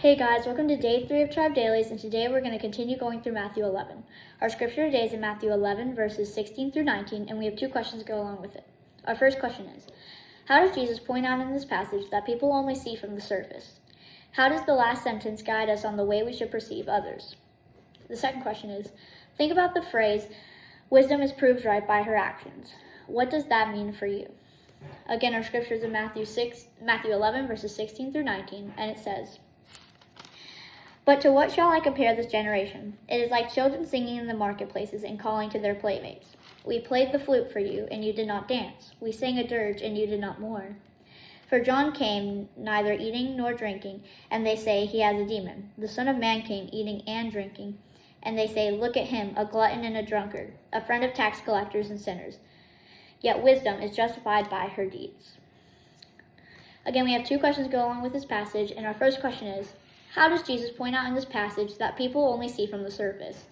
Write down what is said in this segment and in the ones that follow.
Hey guys, welcome to day 3 of Tribe Dailies, and today we're going to continue going through Matthew 11. Our scripture today is in Matthew 11, verses 16 through 19, and we have 2 questions to go along with it. Our first question is, how does Jesus point out in this passage that people only see from the surface? How does the last sentence guide us on the way we should perceive others? The second question is, think about the phrase, wisdom is proved right by her actions. What does that mean for you? Again, our scripture is in Matthew 11, verses 16 through 19, and it says, "But to what shall I compare this generation? It is like children singing in the marketplaces and calling to their playmates. We played the flute for you, and you did not dance. We sang a dirge, and you did not mourn. For John came neither eating nor drinking, and they say he has a demon. The Son of Man came eating and drinking, and they say, look at him, a glutton and a drunkard, a friend of tax collectors and sinners. Yet wisdom is justified by her deeds." Again, we have 2 questions to go along with this passage, and our first question is, how does Jesus point out in this passage that people only see from the surface?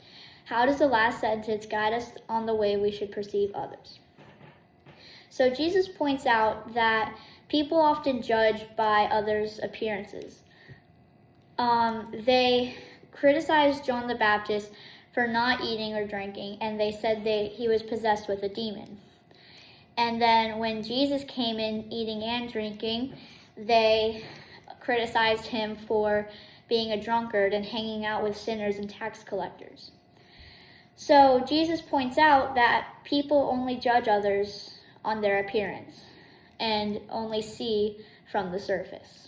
How does the last sentence guide us on the way we should perceive others? So Jesus points out that people often judge by others' appearances. They criticized John the Baptist for not eating or drinking, and they said he was possessed with a demon. And then when Jesus came in eating and drinking, they criticized him for being a drunkard and hanging out with sinners and tax collectors. So Jesus points out that people only judge others on their appearance and only see from the surface.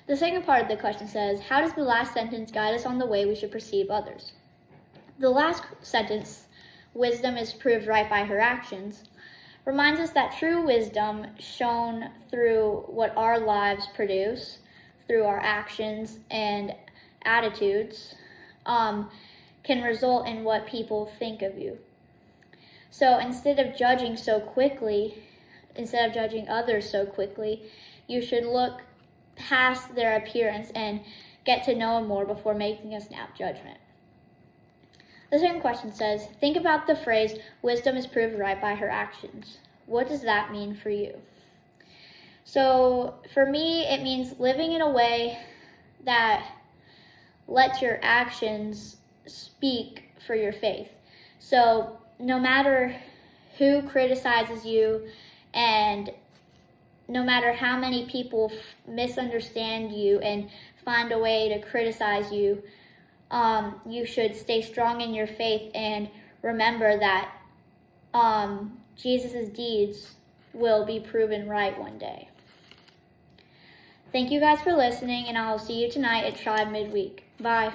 The second part of the question says, how does the last sentence guide us on the way we should perceive others? The last sentence, wisdom is proved right by her actions, reminds us that true wisdom shown through what our lives produce, through our actions and attitudes, can result in what people think of you. So instead of judging others so quickly, you should look past their appearance and get to know them more before making a snap judgment. The second question says, think about the phrase, wisdom is proved right by her actions. What does that mean for you? So for me, it means living in a way that lets your actions speak for your faith. So no matter who criticizes you and no matter how many people misunderstand you and find a way to criticize you, you should stay strong in your faith and remember that Jesus' deeds will be proven right one day. Thank you guys for listening, and I'll see you tonight at Tribe midweek. Bye.